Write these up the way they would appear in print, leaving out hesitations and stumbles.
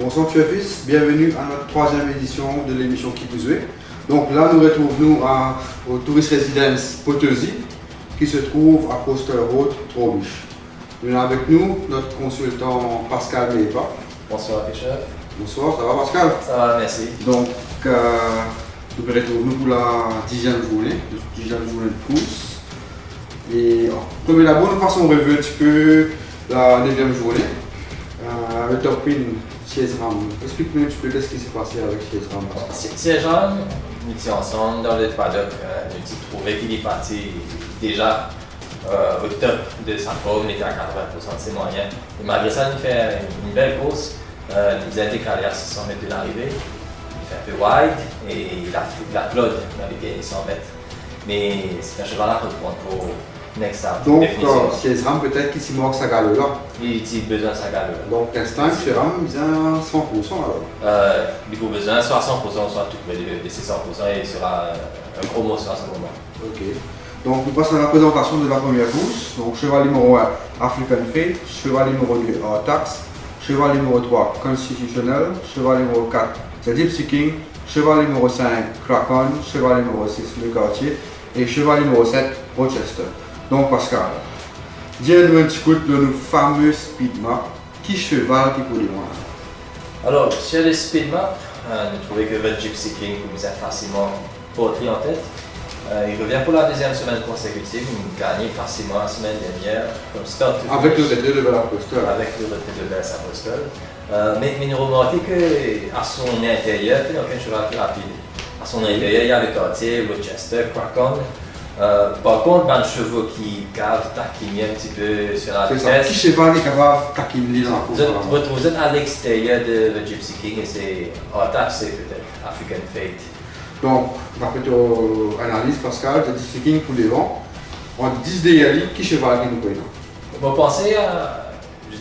Bonsoir fils, bienvenue à notre troisième édition de l'émission Qui vous est. Donc là, nous retrouvons au Tourist Residence Potesie, qui se trouve à Coastal Road, Trobiche. Nous avons avec nous notre consultant Pascal Mépa. Bonsoir Richard. Bonsoir, ça va Pascal? Ça va, merci. Donc, nous retrouvons pour la 10e journée de course. Et comme d'abord, nous passons en revue un petit peu la 9e journée. Le top win, SERAM. Explique-nous un petit peu ce qui s'est passé avec SERAM. SERAM, nous étions ensemble dans le paddock. Nous avons trouvé qu'il est parti déjà au top de sa forme, il était à 80% de ses moyens. Et malgré ça, il fait une belle course. Il a été calé à 600 mètres de l'arrivée. Il fait un peu wide et il applaud dans les derniers 100 mètres. Mais c'est un cheval à reprendre pour next start. Donc, SERAM peut-être qu'il s'y manque sa galère là. Il a besoin de sa galère. Donc, l'instinct, SERAM, il a 100% alors. Il a besoin soit 100%, soit tout près de ses 100% et il sera un gros morceau à ce moment. Ok. Donc, nous passons à la présentation de la première course. Donc, cheval numéro 1, African Fate, cheval numéro 2, Tax, cheval numéro 3, Constitutional, cheval numéro 4, The Gypsy King, cheval numéro 5, Kraken, cheval numéro 6, Le Quartier et cheval numéro 7, Rochester. Donc, Pascal, dis-nous un petit coup de nos fameux speed map. Qui cheval qui peut les voir? Alors, sur le speed map, nous trouvons que The Gypsy King commençait facilement porté en tête. Il revient pour la deuxième semaine consécutive, il a gagné facilement la semaine dernière, comme start to avec finish. le retrait de Bella Postel. Avec le retrait de Bella Postel. Mais nous remarquons qu'à son intérieur, il n'y a aucun cheval qui est rapide. À son intérieur, il y a le Quartier, Rochester, Kraken. Par contre, il y a des chevaux qui cavent, taquinent un petit peu sur la vitesse. C'est ça. Qui cheval est capable de taquiner dans la course? Vous êtes à l'extérieur de The Gypsy King et c'est Tax, c'est peut-être African Fate. Donc, d'après ton analyse, Pascal, tu as dit King pour les vents. On 10 DLI, qui cheval qui nous connaît? Vous pensez à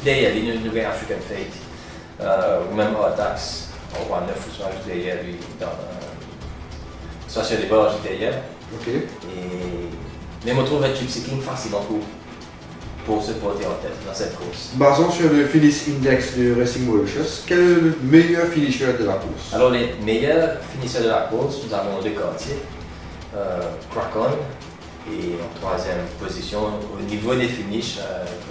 derrière lui, nous avons African Fate, ou même Tax, on voit 9 ou soit juste derrière lui, soit sur les bords, juste derrière. Ok. Mais on trouve The Gypsy King facilement pour se porter en tête dans cette course. Basons sur le finish index de Racing Mauritius, quel est le meilleur finisher de la course? Alors, les meilleurs finisseurs de la course, nous avons Le Quartier, Kraken, et en troisième position, au niveau des finishes,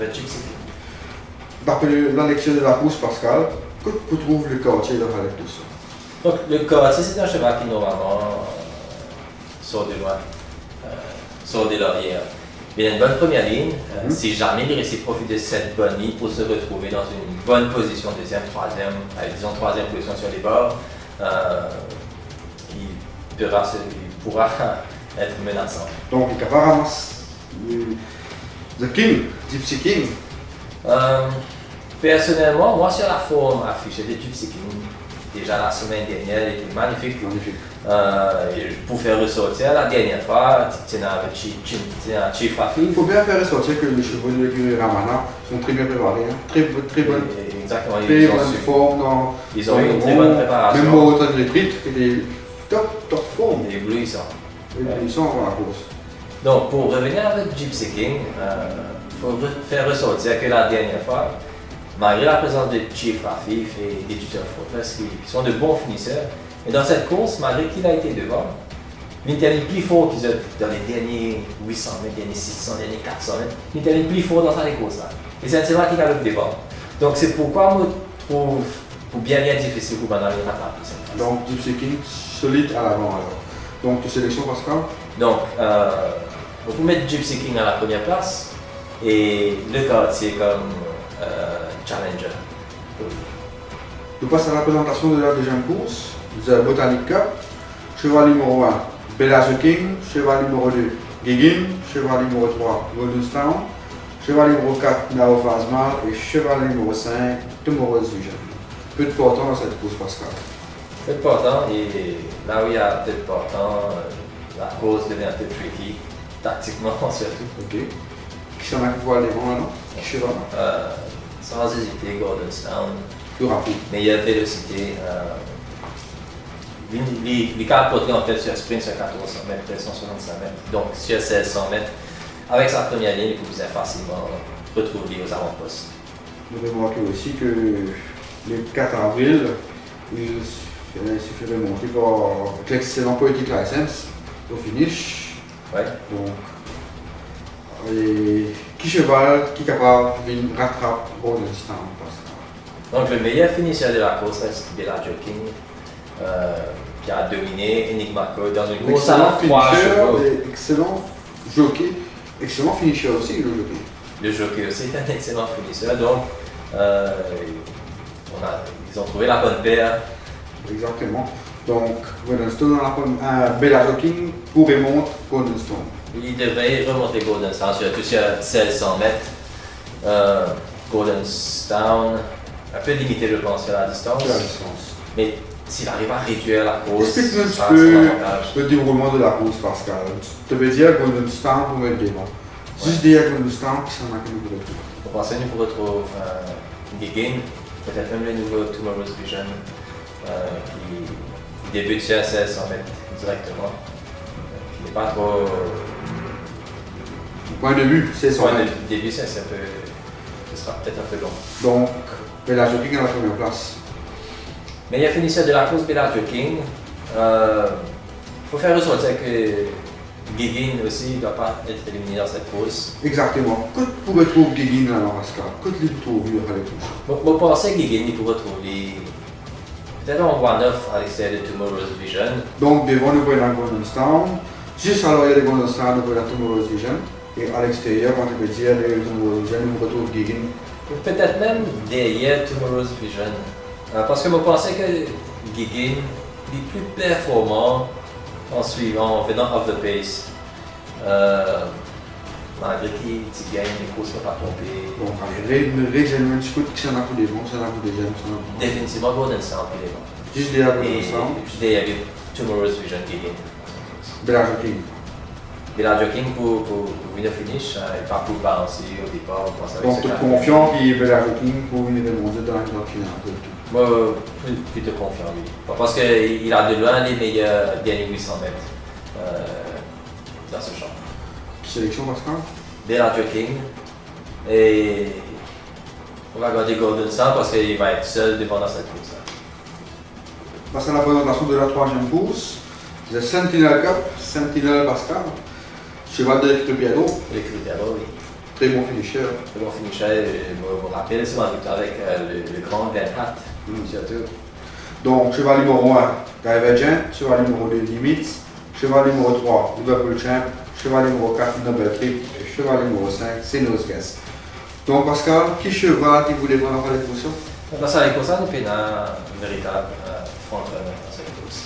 The Gypsy King. D'après la lecture de la course, Pascal, que tu trouves le Quartier dans la course? Donc, Le Quartier, c'est un cheval qui normalement sort de loin, sort de l'arrière. Il a une bonne première ligne. Si jamais il réussit à profiter de cette bonne ligne pour se retrouver dans une bonne position, deuxième, troisième, disons troisième position sur les bords, il pourra être menaçant. Donc, il est capable de ramasser The King, Gypsy King. Personnellement, moi sur la forme affichée de Gypsy King, déjà la semaine dernière, il était magnifique. Pour faire ressortir la dernière fois, tu as un Chief Rafi. Il faut bien faire ressortir que les chevaux de l'écurie Ramana sont très bien préparés. Hein. Très bonne, exactement, très bonne forme. Ils ont eu une très bonne préparation. Même au retrait de l'étrite, c'était top forme. Il est éblouissant. Éblouissant dans la course. Donc, pour revenir avec Gypsy King, il faut faire ressortir que la dernière fois, malgré la présence de Chief Rafi et d'Editor Fortress qui sont de bons finisseurs, et dans cette course, malgré qu'il a été devant, il était plus fort qu'ils ont dans les derniers 800 mètres, les derniers 600, les derniers 400 mètres. Il était plus fort dans cette course-là. Et c'est un cheval qui a le devant. Donc c'est pourquoi je trouve bien difficile pour Banal de rattraper cette phase. Donc Gypsy King solide à l'avant alors. Donc tu sélections Pascal? Donc on peut mettre Gypsy King à la première place et Le Quartier comme challenger. Nous passons à la présentation de la deuxième course. The Botanic Cup, cheval numéro 1, Bella King, cheval numéro 2, Gigin, cheval numéro 3, Goldenstown, cheval numéro 4, Nao Fazmal et cheval numéro 5, Tomorrow's Vision. Peu de portant dans cette course, Pascal. Peu de portant, et là où il y a peu de portant, la course devient un peu tricky, tactiquement surtout. Ok. Qui s'en a qui voit les vents maintenant? Qui cheval? Sans hésiter, Goldenstown, Plus rapide. meilleure vélocité. Les cartes portées en tête sur le sprint sur 1400 mètres, 165 mètres, donc sur 1600 mètres. Avec sa première ligne, il pouvait facilement retrouver aux avant-postes. Vous remarquez aussi que le 4 avril, il s'est fait remonter par l'excellent Poetic License au finish. Ouais. Donc, et qui cheval qui est capable de rattraper Golden Stamp. Donc le meilleur finisseur de la course reste Bellagio King, qui a dominé Enigma Code dans une course à 3 chevaux. Excellent jockey, excellent finisher aussi le jockey. Le jockey aussi est un excellent finisseur, donc ils ont trouvé la bonne paire. Exactement. Donc Golden Stone a un Bellagio King pour remonter Golden Stone. Il devrait remonter Golden Town, surtout sur 1600 mètres. Golden Town, un peu limité je pense sur la distance. Sur la distance. Mais s'il arrive à réduire la course, Explique-nous un ça petit peu avantage. le déroulement de la course, Pascal. Tu veux dire Golden Stamp pour être démon. Juste dire Golden Stamp, ça n'a qu'à nous retrouver. Pour penser, nous retrouvons Gigin, peut-être même le nouveau Tomorrow's Vision, qui débute sur 1600 mètres directement. Qui n'est pas trop. Point de vue, c'est son Point de début, ce sera peut-être un peu long. Donc, Bellagio King à la première place. Mais il y a finisseur de la course Bellagio King. Il faut faire ressortir que Gigin aussi ne doit pas être éliminé dans cette course. Exactement. Que pour retrouver Gigin là dans Pascal? Que tu trouves avec tout ça? Je pensais que Gigin pourrait trouver peut-être en 1-9 à l'extérieur de Tomorrow's Vision. Donc, devant nous voyons la Golden Stamp. Juste à l'arrière de Golden Stamp, nous voyons la Tomorrow's Vision. Et à l'extérieur, quand on peut dire, derrière Tomorrow's Vision, nous retrouvons Gigin. Peut-être même derrière Tomorrow's Vision. Parce que je pensais que Gigin est plus performant en suivant, en faisant off the pace. Malgré qu'il gagne, les courses ne sont pas trompées. Donc, allez, régionnement, je crois que ça n'a pas de bon, ça n'a pas de j'aime, ça n'a pas de Définitivement, Golden Stamp, il est bon. Juste derrière Golden Et Stamp, juste derrière Tomorrow's Vision Gigin. Bellagio King. Bellagio King pour venir finish, il part pour balancer au départ. On pense avec Donc, ce tu es caractère. confiant qu'il y ait Bellagio King pour venir remonter dans la finale de tout. Moi, plutôt confiant, lui. Parce qu'il a de loin les meilleurs derniers 800 mètres dans ce champ. Sélection, Pascal? Bellagio King. Et on va garder Golden Sun parce qu'il va être seul devant dans cette course. Passe à la présentation de la troisième course. The Sentinel Cup, Sentinel Pascal. Cheval de l'équipe de Piano, Les critères, oui. très bon finisher. Très bon finisher. Je me rappelle souvent avec le grand Van Hat, surtout. Donc, cheval numéro 1, Divergent, cheval numéro 2, Limits, cheval numéro 3, Liverpool Champ, cheval numéro 4, Noble Trip, et cheval numéro 5, Senos Guest. Donc, Pascal, qui cheval qui voulait vraiment parler de tout ça? Parce que la course, nous avons un véritable front-runner dans cette course.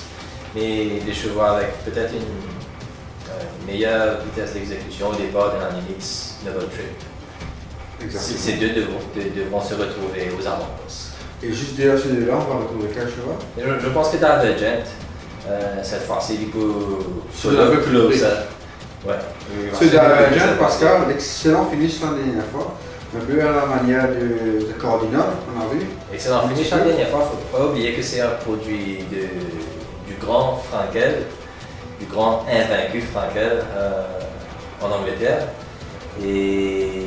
Mais des chevaux avec peut-être une meilleure vitesse d'exécution au départ de la limite Noble Trip. Exactement. Ces deux devront se retrouver aux avant-courses. Et juste derrière celui-là, on va retrouver quel cheval? Et je pense que Divergent, cette fois-ci, il peut Celui-là, un peu plus closer. près. Ouais. Ce Divergent, Pascal, l'excellent finish la dernière fois, un peu à la manière de Cardinal qu'on a vu. Excellent finish la dernière fois, il ne faut pas oublier que c'est un produit du grand Frankel, du grand invaincu Frankel en Angleterre. Et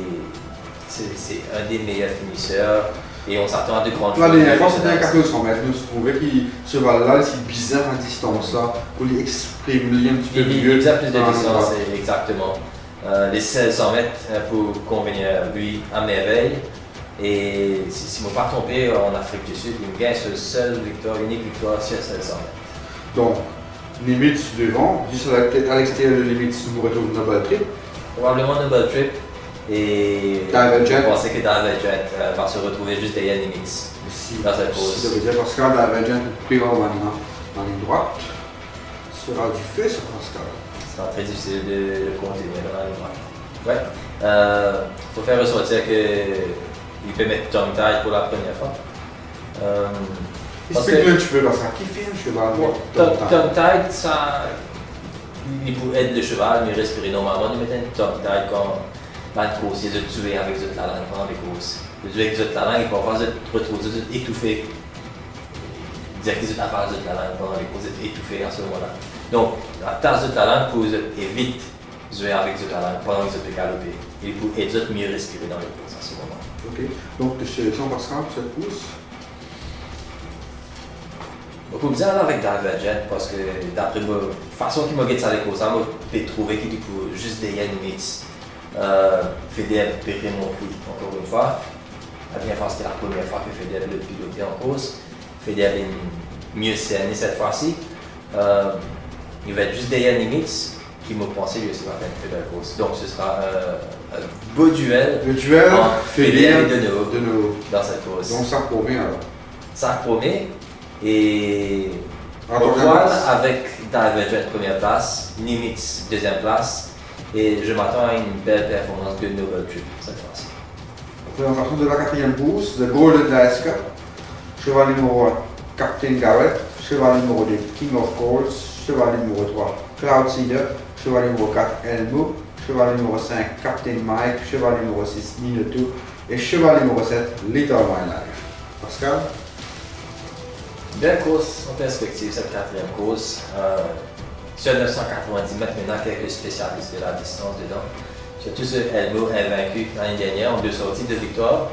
c'est un des meilleurs finisseurs. Et on s'attend à de grandes choses. La dernière fois, c'était un 400 mètres. Je me trouvais que ce cheval-là, c'est bizarre à distance là, pour lui exprimer un petit peu Il mieux. a plus de dans distance, l'endroit. exactement. Les 1600 mètres pour convenir lui à merveille. Et si je ne me pas trompé, en Afrique du Sud, il gagne sa seule victoire, unique victoire sur 1600 mètres. Donc, limite devant, juste à l'extérieur de limite, nous retrouvons Noble Trip. Probablement Noble Trip. Et Divergent. je pensais que Divergent va se retrouver juste derrière Nimitz. Si, Dans cette course. ça veut dire Pascal Divergent pris maintenant dans la ligne droite. Sera du feu sur Pascal. Ce sera très difficile de continuer dans la ligne droite. Ouais. Faut faire ressortir qu'il peut mettre Tongue Tide pour la première fois. Parce Explique-nous que un petit peu Pascal, qui fait un cheval Tongue Tide, ça. Il peut aider le cheval, mais respirer normalement. Il met un Tongue Tide quand la course, il est tué avec la langue pendant les courses. Il est tué avec la langue, il peut avoir retrouver étouffé. Dire qu'ils ont la langue pendant les courses, étouffé à ce moment-là. Donc, la tasse de la langue pour évite de jouer avec la langue pendant qu'ils ont galoper. Il peut aider mieux respirer dans les courses à ce moment-là. Ok, donc tu sélectionnes Pascal pour cette course. On peut dire avec Divergent parce que d'après moi, la façon qu'il m'a dit ça les causes, moi j'ai trouvé qu'il peut juste des limites. Federer peut remonter encore une fois. La bien fois c'était la première fois que Federer le piloté en course. Federer est mieux cerné cette fois-ci. Il va être juste des limites qui m'a pensé lui aussi va faire une belle course. Donc ce sera un beau duel. Le duel entre Federer et de nouveau dans cette course. Donc ça promet alors. Ça promet. Et Alors, Ocon avec Divergent première place, Nimitz deuxième place. Et je m'attends à une belle performance de Noble Trip cette fois-ci. Présentation de la quatrième course, le Golden Dice Cup. Cheval numéro 1, Captain Garrett. Cheval numéro 2, King of Course. Cheval numéro 3, Cloud Seeder. Cheval numéro 4, Elmo. Cheval numéro 5, Captain Mike. Cheval numéro 6, Minuto. Et cheval numéro 7, Little My Life. Pascal? Belle course en perspective, cette quatrième course. Sur 990 mètres, maintenant quelques spécialistes de la distance dedans. Surtout ce Elmo invaincu l'année dernière en 2 sorties de victoire.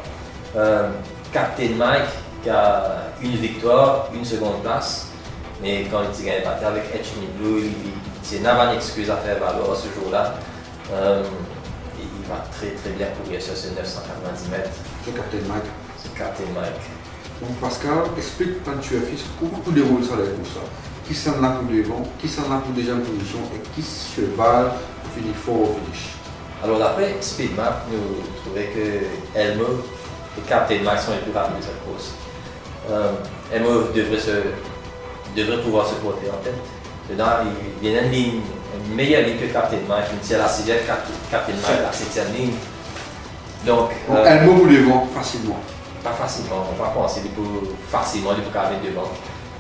Captain Mike qui a une victoire, une seconde place. Mais quand il gagne battu avec Etcheny Blue, il n'a pas d'excuse à faire valoir ce jour-là. Il va très bien courir sur ce 990 mètres. C'est Captain Mike. C'est Captain Mike. Donc Pascal, explique quand tu es fils comment tu déroules ça les courses. Qui s'en là pour devant, qui s'en là pour deuxième position et qui cheval finit fort au finish. Alors d'après Speedmap, nous trouvons que Elmo et Captain Mike sont les plus rapides de cette course. Elmo devrait pouvoir se porter en tête. Dedans, il y a une meilleure ligne que Captain Mike, une tire à la 6e, Captain Mike à la 7e ligne. Donc Elmo pour devant facilement. Pas facilement, on va pas penser qu'il peut facilement il peut aller devant.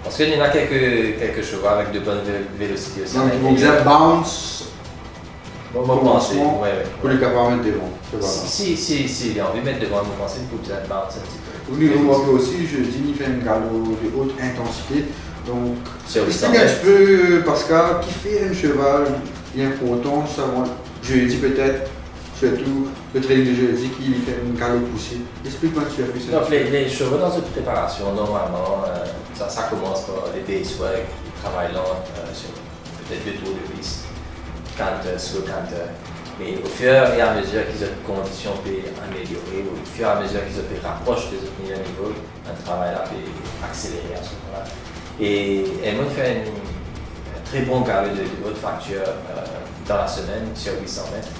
Parce qu'il y en a quelques chevaux avec de bonnes vélocités aussi. Donc ils vont bien bounce. Bon, on va penser, ouais. Pour les capables de mettre devant. Si il a envie de mettre devant, on va penser qu'il peut bien bounce un petit peu. Au niveau aussi, je dis qu'il fait un galop de haute intensité. Donc, explique un petit peu, Pascal, qui fait un cheval bien important, jeudi peut-être, surtout le training de jeudi qui fait un galop poussé. Explique-moi tu as fait ça. Donc, les chevaux dans une préparation, normalement, ça commence par les base work, ils travaillent lent sur peut-être 2 tours de piste, canter, slow canter. Mais au fur et à mesure qu'ils ont des conditions pour améliorer, au fur et à mesure qu'ils se rapprochent des autres meilleurs niveaux, un travail là peut accélérer à ce moment-là. Et moi, il fait un très bon galop de haute facture dans la semaine sur 800 mètres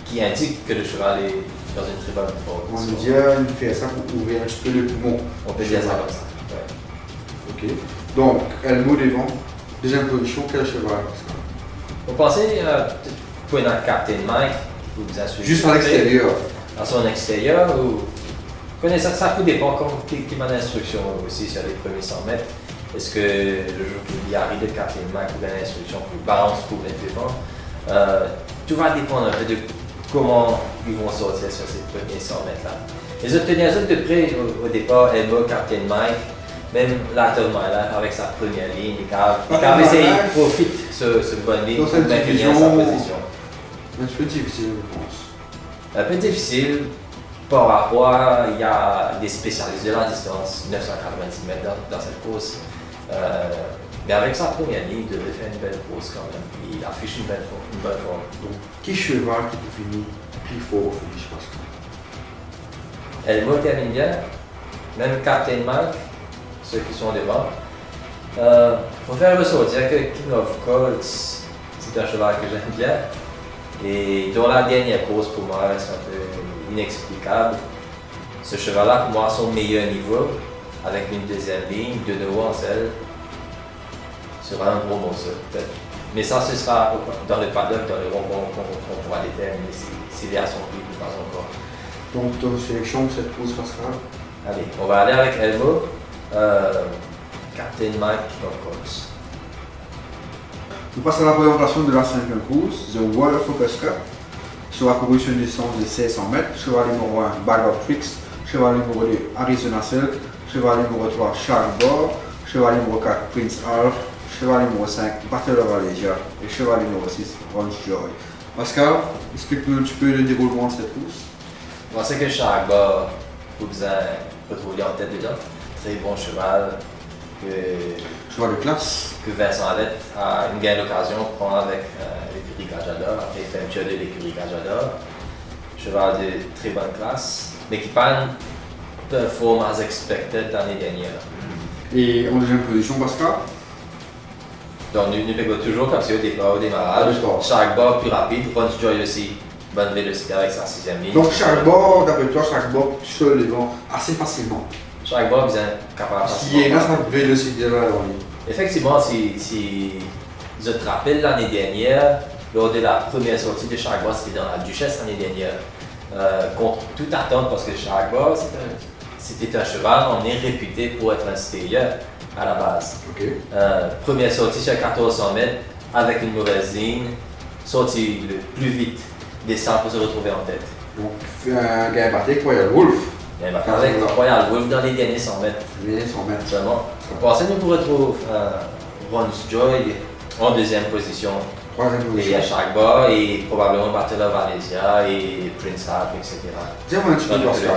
qui indique que le cheval est dans une très bonne forme. On veut dire qu'il fait ça pour ouvrir un petit peu le poumon. On peut dire ça comme ça. Ouais. Ok. Donc, Elmo devant, deuxième position, quel cheval? Vous pensez pour un Captain Mike, vous juste à l'extérieur. À son extérieur ou connaissez ça peut dépendre qui m'a d'instruction aussi sur les premiers 100 mètres. Est-ce que le jour qu'il y arrive de Captain Mike ou une instruction pour balance pour mettre devant? Tout va dépendre un peu de comment ils vont sortir sur ces premiers 100 mètres là. Les autres tenaient de près au départ, Elmo, Captain Mike, même Little My Life avec sa première ligne, il profite de cette bonne ligne pour maintenir sa position. Un petit peu difficile, je pense. Un peu difficile par rapport à, il y a des spécialistes de la distance, 990 mètres dans cette course. Mais avec sa première ligne, il devrait faire une belle course quand même. Il affiche une bonne forme. Donc, qui cheval qui peut finir plus fort au finish, Pascal? Elmo termine bien, même Captain Mike, ceux qui sont devant. Il faut faire ressortir que King of Colts, c'est un cheval que j'aime bien. Et dans la dernière course, pour moi, c'est un peu inexplicable. Ce cheval-là, pour moi, à son meilleur niveau, avec une deuxième ligne, de nouveau en selle, sera un gros morceau, peut-être. Mais ça, ce sera dans le paddock, dans le rond qu'on pourra déterminer s'il est à son prix ou pas encore. Donc, ton sélection de cette course, Pascal? Allez, on va aller avec Elmo, Captain Mike, of course. Nous passons à la présentation de la 5e course, The World Focus Cup, sur la courue sur une distance de 1600 mètres. Cheval numéro 1, Bag of Tricks. Cheval numéro 2, Arizona Silk. Cheval numéro 3, Shark Ball. Cheval numéro 4, Prince Alf. Cheval numéro 5, Battle of Valencia. Et cheval numéro 6, Orange Joy. Pascal, explique-nous un petit peu le déroulement de cette course. Je pensais que Shark Ball, vous retrouver en tête dedans. très bon cheval Cheval de classe. que Vincent Alette a une gagne d'occasion de prendre avec l'écurie Gajador. Après, il fait un tour de l'écurie Gajador. Cheval de très bonne classe, mais qui pas performe as expected l'année dernière. Et en deuxième position, Pascal. Donc, nous payons toujours comme ça au départ, au démarrage. Chaque bord plus rapide, Ron Joy aussi, bonne vélocité avec sa 6e ligne. Donc chaque bord, d'après toi, chaque bord se levant assez facilement. Chaque bord bien capable. Si il y a sa vélocité là, effectivement, si je te rappelle l'année dernière, lors de la première sortie de chaque bord, c'était dans la Duchesse l'année dernière, contre toute attente parce que chaque bord, c'était un cheval, on est réputé pour être un stayer à la base. Okay. Première sortie sur 1400 mètres avec une mauvaise ligne, sortie le plus vite, descend pour se retrouver en tête. Donc, un gars batté Royal Wolf. Il va faire avec Royal Wolf dans les derniers 100 mètres. Les 100 mètres. Seulement. Pour ça, nous pourrons retrouver Ron's Joy en deuxième position. Troisième Et position. à chaque bord, et probablement Battle of Valencia et Prince Alf, etc. Dis-moi un petit peu, Dans le Pascal.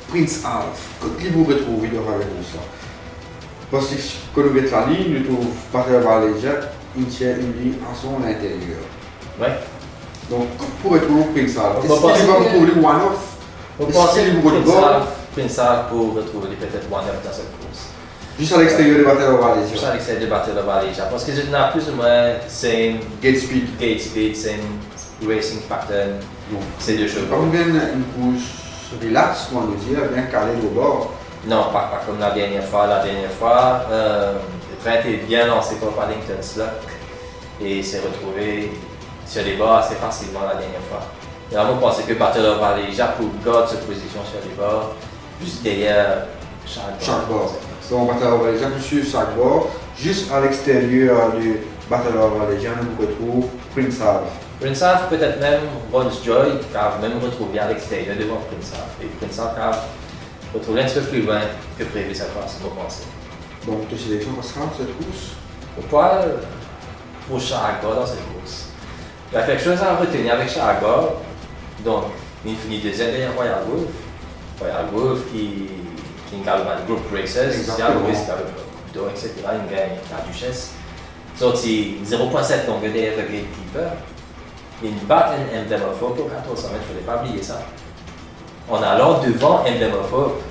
Prince Alf, quand il vous retrouve, il aura avec ça. Parce que quand nous mettons la ligne, nous trouvons Battle of Valencia, il tient une ligne à son intérieur. Oui. Donc, pour retrouver Prince Alf, On va est-ce qu'il va vous trouver le one-off? On Est-ce pense qu'il que vous retrouve Prince Alf pour retrouver peut-être one-up dans cette course. juste à l'extérieur de Battle of Juste Valencia? à l'extérieur de Battle of Valencia. Parce que je n'ai plus ou moins same Gate speed. gate speed, same racing pattern, Donc, ces deux pas chevaux. bien une course relax, on va dire, bien calée au bord. Non, pas comme la dernière fois. La dernière fois, le train était bien lancé par Paddington Sluck et s'est retrouvé sur les bords assez facilement la dernière fois. Et alors, moi, je pensais que Battle of Valencia pour garder sa position sur les bords, juste derrière Chaque bord. Donc, Battle of Valencia, sur chaque bord, juste à l'extérieur du Battle of Valencia, on retrouve Prince Alf. Prince Alf, peut-être même Ron's Joy, qui a même retrouvé à l'extérieur devant Prince Alf. Et Prince Alf a retrouvé un petit peu plus loin que prévu cette fois, c'est mon pensée. Donc, de sélection Pascal, cette course. Au poil, pour chaque bord dans cette course. Il y a quelque chose à retenir avec chaque bord. Donc, il finit deuxième derrière Royal Wolf. Royal Wolf qui gagne le Group Races, Exactement. Louis, Coupe d'Or, etc. Il gagne la Duchesse. Sorti 0.7 longueur derrière le Gatekeeper. Il bat un Emblem of Hope au 1400 mètres, il ne faut pas oublier ça. En allant devant Emblem of Hope.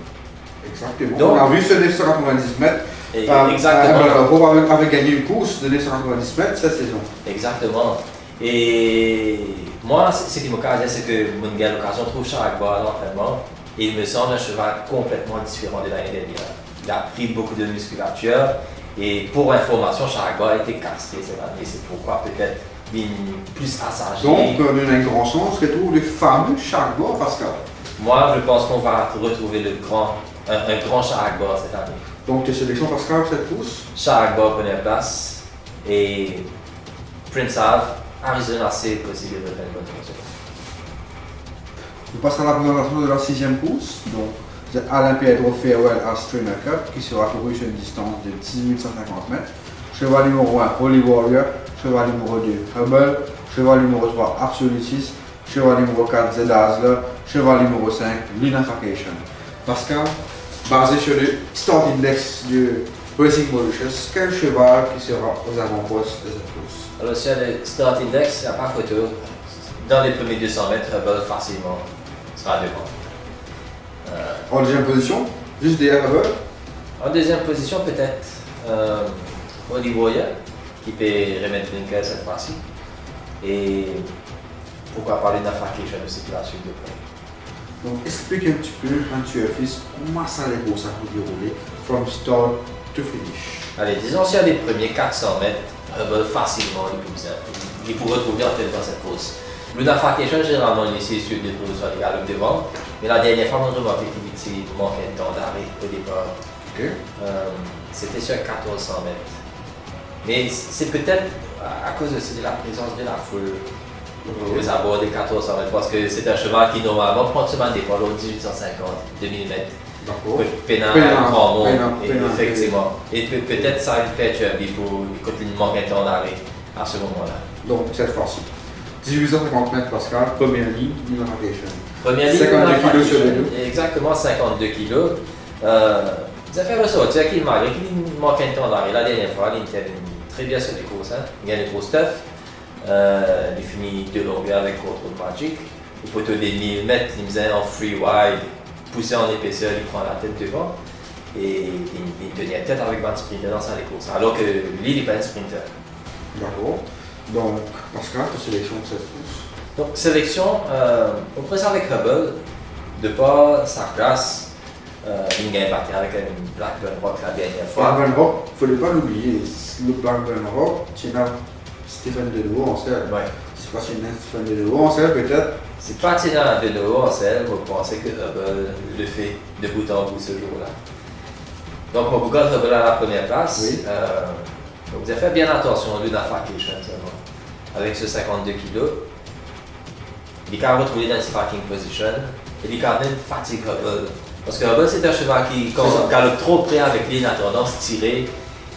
Exactement. Donc, on a vu ce 990 mètres. Et exactement. On avait gagné une course de 990 mètres cette saison. Exactement. Et moi, ce qui m'occasionne, c'est que mon gars l'occasion trouve chaque bord à l'entraînement et il me semble un cheval complètement différent de l'année dernière. Il a pris beaucoup de musculature et pour information, chaque bord a été castré cette année. C'est pourquoi peut-être il est plus assagé. Donc, on a un grand sens, retrouve le fameux chaque bord, Pascal. Moi, je pense qu'on va retrouver un grand chaque bord cette année. Donc, tes sélections, Pascal, cette course. Chaque bord première place et Prince Alf, Arizona C possible de faire une bonne fonction. Nous passons à la présentation de la 6e course. Donc, c'est Olympiadro Farewell Astrina Cup qui sera couru sur une distance de 10 150 mètres. Cheval numéro 1, Holy Warrior. Cheval numéro 2, Hubble. Cheval numéro 3, Absolutis. Cheval numéro 4, The Dazzler. Cheval numéro 5, Lunification. Pascal, basé sur le start index de Racing Mauritius, quel cheval qui sera aux avant-postes de cette course? Alors, sur le start index, il n'y a pas photo. Dans les premiers 200 mètres, Hubble facilement sera devant. En deuxième position, juste derrière Hubble. En deuxième position, peut-être Holy Warrior, qui peut remettre Blinker cette fois-ci. Et pourquoi pas Lunification aussi pour la suite de points. Donc, explique un petit peu, quand tu es fils, comment ça les courses a déroulé, from start to finish. Allez, disons sur les premiers 400 mètres, Hubble facilement il pourrait retrouver en tête dans cette course. Lunification, généralement, il essaie sur des courses sur les galops devant, mais la dernière fois, on a remarqué qu'il manquait de temps d'arrêt au départ. Okay. C'était sur 1400 mètres. Mais c'est peut-être à cause de la présence de la foule aux abords des 1400 mètres, parce que c'est un cheval qui normalement prend seulement des poids lourds 1850, 2000 mètres. D'accord. Pénal, grand monde, effectivement. Et peut-être ça a une perturbe pour quand il manque un temps d'arrêt à ce moment-là. Donc, cette fois-ci, 1850 mètres, Pascal, première ligne, Lunification. Première ligne, 52 kg sur les deux. Exactement, 52 kg. Ils ont fait ressortir qu'il malgré qu'il manque un temps d'arrêt. La dernière fois, il était très bien sur les courses. Hein. Il gagne le gros stuff. Il finit de longueur avec Control Magic. Il peut des 1000 mètres, il faisait en free wide, poussé en épaisseur, il prend la tête devant. Et il tenait tête avec Van Sprinter dans sa course. Alors que lui, il n'est pas un sprinter. D'accord. Donc, Pascal, ta sélection de cette course. Donc, sélection, on pourrait ça avec Hubble, de par sa classe. Il gagne parti avec un Blackburn Rock la dernière fois. Blackburn Rock, il ne faut pas l'oublier. Le Blackburn Rock, tu as Stephen Dedeaux en selle. Ouais. C'est pas Stephen Dedeaux en selle, peut-être. C'est pas Tina Dedeaux en selle, vous pensez que Hubble le fait de bout en bout ce jour-là. Donc, on regarde Hubble à la première place. Oui. Donc, vous avez fait bien attention à l'Unafacation seulement. Avec ce 52 kg, il a retrouvé dans une parking position et il a quand même fatigué Hubble. Parce que Hubble, c'est un cheval qui, quand on galope trop près avec lui, il a tendance à tirer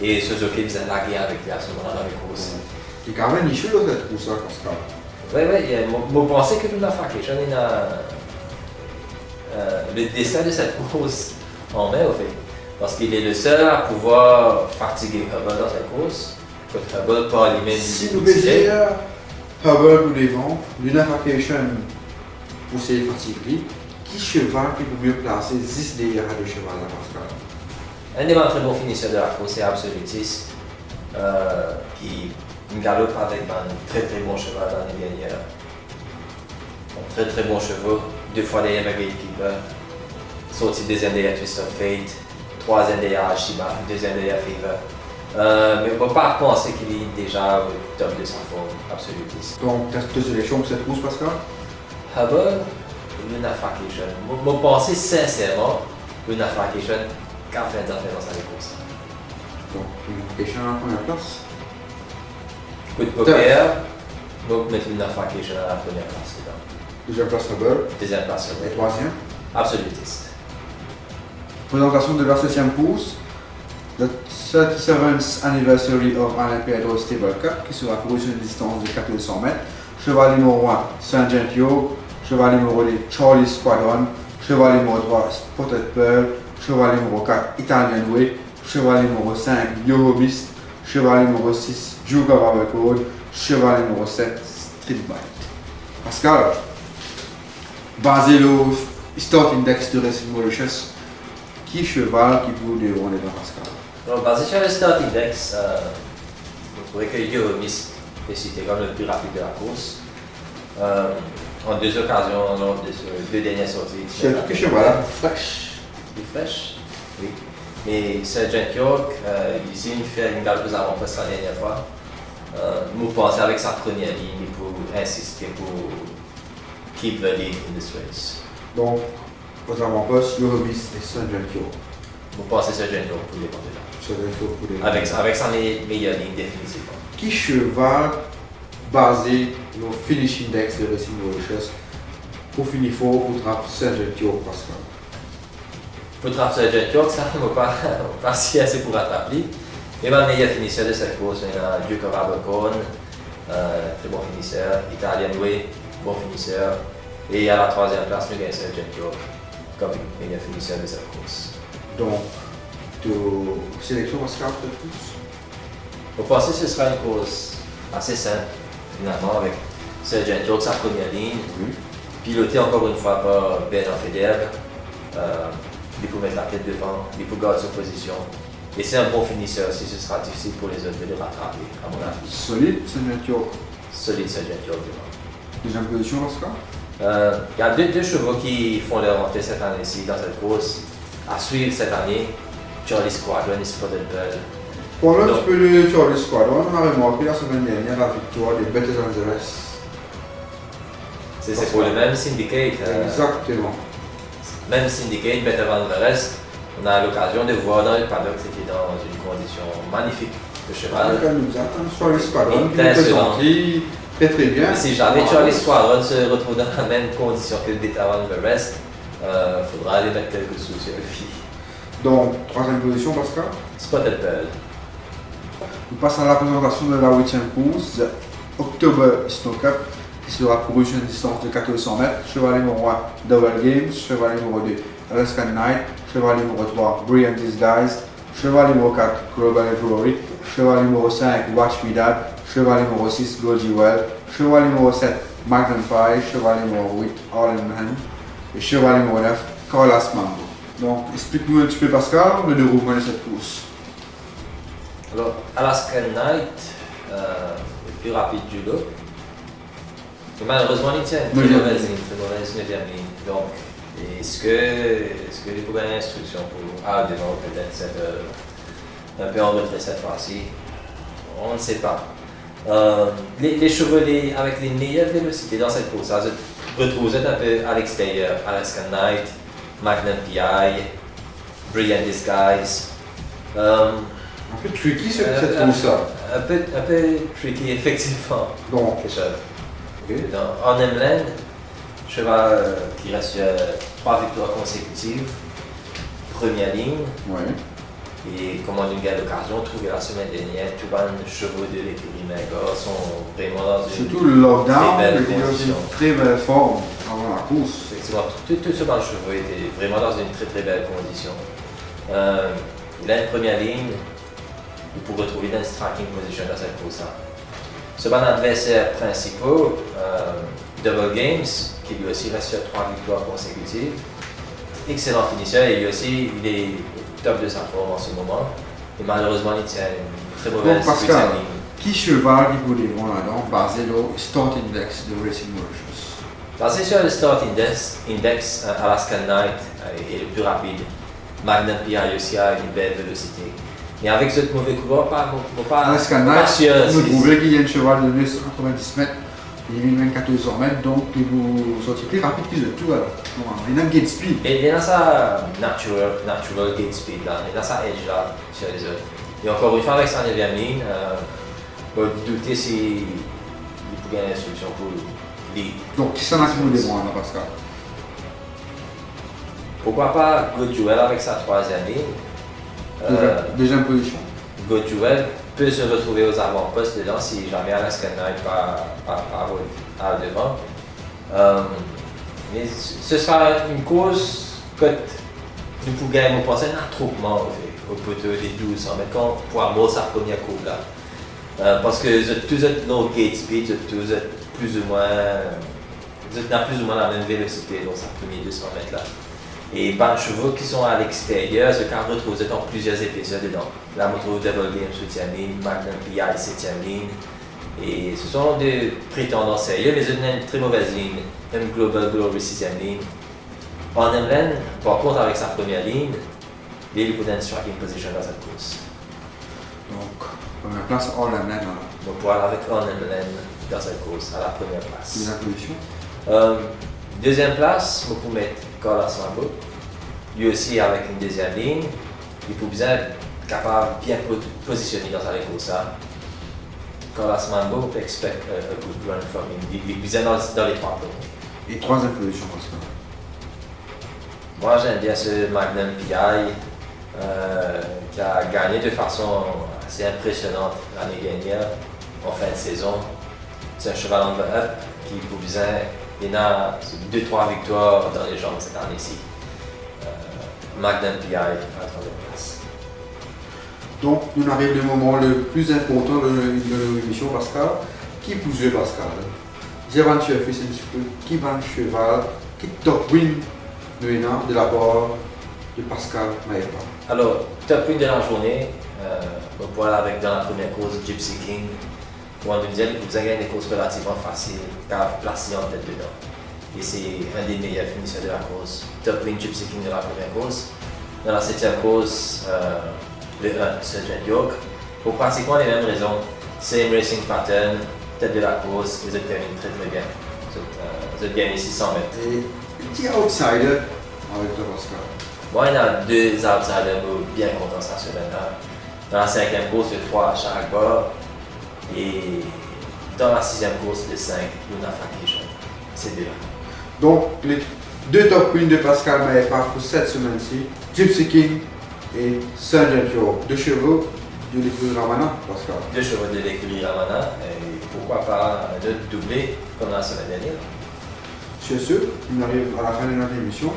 et Suzuki faisait laguer avec lui à ce moment-là dans les courses. Il est quand même niché dans cette course, Pascal. Oui, je pensais que l'Unafacation, il a le dessin de cette course en main, au fait. Parce qu'il est le seul à pouvoir fatiguer Hubble dans cette course. Quand Hubble pas lui-même. Si nous baiser Hubble pour les vents, l'Unafacation pour ses fatigues, qui cheval qui peut mieux placer 10 derrière le cheval là, Pascal? Un des très bons finisseurs de la course, c'est Absolutiste, qui galope avec un très bon cheval l'année dernière. Un très bon chevaux, 2 fois derrière le gatekeeper, sorti deuxième derrière Twist of Fate, troisième derrière Ashiba, deuxième derrière Fever. Mais on ne peut pas penser qu'il est déjà au top de sa forme, Absolutiste. Donc, tu as deux sélections pour cette course, Pascal? Hubble, l'Unafacation. Je pense sincèrement l'Unafacation qu'a fait des affaires dans sa course. Donc, l'Unafacation à la première place. Coup de poker, je vais mettre l'Unafacation à la première place. Deuxième place Hubble. Deuxième place, Et troisième. Absolutiste. Présentation de la 7e course. The 37th anniversary of Olympiado Stable Cup, qui sera couru sur une distance de 400 mètres. Cheval numéro 1, Saint Gentio. Cheval numéro 2, Charlie Squadron. Cheval numéro 3, Spotted Pearl. Cheval numéro 4, Italian Way. Cheval numéro 5, Yohobist. Cheval numéro 6, Duke of Abercrombie. Cheval numéro 7, Street Bite. Pascal, basé le Start Index de Racing Mauritius, qui cheval qui vous dérouler dans Pascal? Donc, basé sur le Start Index, vous trouvez que Yohobist est cité comme le plus rapide de la course. En 2 occasions, lors de ces 2 dernières sorties. C'est quel cheval? Fresh. Fresh? Oui. Mais Sergeant York, ici, il fait une galope plus avant-poste la dernière fois. Nous pensons avec sa première ligne pour insister pour keep the lead in this race. Donc, aux avant-postes, Yohobist et Saint Gentio. Vous pensez Sergeant York pour les porter là? Saint Gentio pour les Avec sa meilleure ligne définitivement. Qui cheval basé le finish index de Racing Mauritius pour finir fort pour trapper Saint Gentio, Pascal? Pour trapper Sergeant York, ça ne va pas si assez pour rattraper. Mais ma meilleur finisseur de cette course, c'est Duke of Abercorn, très bon finisseur, Italian Way, bon finisseur. Et à la 3e place, nous gagnons Sergeant York comme meilleur finisseur de cette course. Donc, de sélection Pascal pour cette course? Vous pensez que ce sera une course assez simple, finalement, avec Sergeant York, sa première ligne, piloté encore une fois par Bernard Federer. Il peut mettre la tête devant, il peut garder sa position. Et c'est un bon finisseur aussi, ce sera difficile pour les autres de le rattraper, à mon avis. Solide, Saint Gentio. Solide Sergeant York devant. Deuxième position, Pascal? Il y a deux chevaux qui font leur entrée cette année-ci dans cette course. À suivre cette année, Charlie Squadron et Spotted Pearl. Pour un petit peu de Charlie Squadron, on a remarqué la semaine dernière la victoire des Better Angeles. C'est pour le même syndicate. Exactement. Même syndicate, Better Angeles. On a l'occasion de voir dans le paddock, c'était dans une condition magnifique de cheval. Nous attendons Charlie Squadron qui nous Excellent. présente très bien. Mais si jamais Charlie Squadron se retrouve dans la même condition que Better Angeles, il faudra aller mettre quelques sous sur lui. Donc, troisième position, Pascal. Spotted Pearl. Nous passons à la présentation de la 8e course, October Snow Cup, qui sera couru sur une distance de 400 mètres. Cheval numéro 1, Double Games. Cheval numéro 2, Alaskan Knight, cheval numéro 3, Brilliant Disguise, cheval numéro 4, Global Glory, cheval numéro 5, Watch Me Dad, cheval numéro 6, Go Jewel, cheval numéro 7, Magnum Pie, cheval numéro 8, All in Hand, et cheval numéro 9, Carlas Mambo. Donc, explique-nous un petit peu, Pascal, le déroulement de cette course. Alors, Alaskan Knight, le plus rapide du lot. Et malheureusement, il tient une très mauvaise 9e ligne. Donc, est-ce que les gagner l'instruction pour devant peut-être cette, un peu en retrait cette fois-ci? On ne sait pas. Les chevaux avec les meilleures vélocités dans cette course, se retrouvent un peu à l'extérieur. Alaskan Knight, Magnum PI, Brilliant Disguise. Un peu tricky cette course-là. Un peu tricky, effectivement. Donc, okay. Dans Arnhem cheval qui reste sur 3 victoires consécutives, première ligne. Ouais. Et comme on a eu l'occasion de trouver la semaine dernière, tous les chevaux de l'écurie Mega sont vraiment dans une surtout le lockdown, très belle il était dans condition. une très belle forme avant la course. Effectivement, tout ce banc de chevaux était vraiment dans une très très belle condition. Il a une première ligne, il peut retrouver dans une striking position dans cette course-là. Ce banc d'adversaires principaux, Double Games, qui lui aussi reste sur 3 victoires consécutives. Excellent finisseur et lui aussi il est au top de sa forme en ce moment. Et malheureusement il tient une très mauvaise Donc Pascal, ligne. qui cheval qui peut devant là-dedans, basé sur le Start Index de Racing Mauritius? Basé sur le Start Index, Alaskan Knight est le plus rapide. Magnum PI aussi a une belle vélocité. Mais avec ce mauvais coureur, pas Alaskan Knight, nous trouvons qu'il y a un cheval de 290 mètres, il est même 1400 mètres, donc il vous sortit plus rapide que les tout alors. Il a un gate speed. Il est dans sa natural gate speed là, il est dans sa edge là sur les autres. Et encore une fois avec sa 9e ligne, on peut douter s'il peut gagner l'instruction pour lui. Donc qui s'en a qui nous devant là, Pascal? Pourquoi pas Good Jewel avec sa 3e ligne. Deuxième position. Good Jewel peut se retrouver aux avant-postes dedans si jamais Alaskan Knight part devant. Mais ce sera une course que nous pouvons gagner, nous pensons un attroupement au poteau des 1200 mètres quand on pourra mourir sa première courbe là. Parce que tous êtes low gate speed, tous êtes plus ou moins, vous êtes dans plus ou moins la même vélocité dans sa première 200 mètres là. Et par les chevaux qui sont à l'extérieur, ce qu'on retrouve dans plusieurs épisodes dedans. Là, on retrouve Double Game 7e ligne, Magnum PI 7e ligne. Et ce sont des prétendants sérieux, mais ils ont une très mauvaise ligne. Même Global Glory 6e ligne. Arnhem par contre, avec sa première ligne, il peut être striking position dans cette course. Donc, première place, Arnhem là. Donc, pour aller avec Arnhem dans cette course, à la première place. Deuxième position. Deuxième place, on peut mettre Carlas Mambo. Lui aussi avec une deuxième ligne. Il peut bien être capable de bien positionner dans sa course. Carlas Mambo, on peut expect a good run from him. Il est bien dans les 3 premiers. Et troisième position, Pascal. Moi j'aime bien ce Magnum PI qui a gagné de façon assez impressionnante l'année dernière en fin de saison. C'est un cheval en up qui peut bien. Il y a 2-3 victoires dans les jambes cette année-ci. Magnum PI à 3e place. Donc, nous arrivons le moment le plus important de l'émission, Pascal. Qui peut jouer Pascal? J'aventure fait un petit peu. Qui va le cheval? Qui top win de la part de Pascal Maïpa? Alors, top win de la journée, on peut aller avec dans la première course Gypsy King. Pour un deuxième, vous avez des courses relativement faciles, car vous placez en tête dedans. Et c'est un des meilleurs finisseurs de la course. Top win Gypsy King de la première course. Dans la 7e course, le 1, Sergeant York. Pour pratiquement les mêmes raisons. Same racing pattern, tête de la course, vous êtes terminé très très bien. Vous êtes gagné 600 mètres. Et petit outsider avec toi, Pascal. Moi, il y a 2 outsiders bien contents cette semaine-là. Dans la 5e course, le 3 à chaque bord. Et dans la 6e course, le 5, Luna Faction. C'est 2 là. Donc, les 2 top wins de Pascal Maïpa pour cette semaine-ci, Gypsy King et Sergeant York. 2 chevaux de l'écurie Ramana, Pascal. 2 chevaux de l'écurie Ramana, et pourquoi pas un autre doublé comme la semaine dernière. Sur ce, on arrive à la fin de notre émission.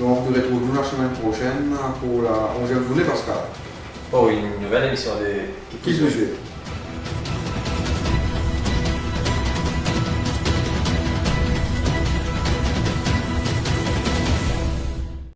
Donc nous retrouvons la semaine prochaine pour la 11e journée, Pascal. Pour une nouvelle émission de Qui se joue?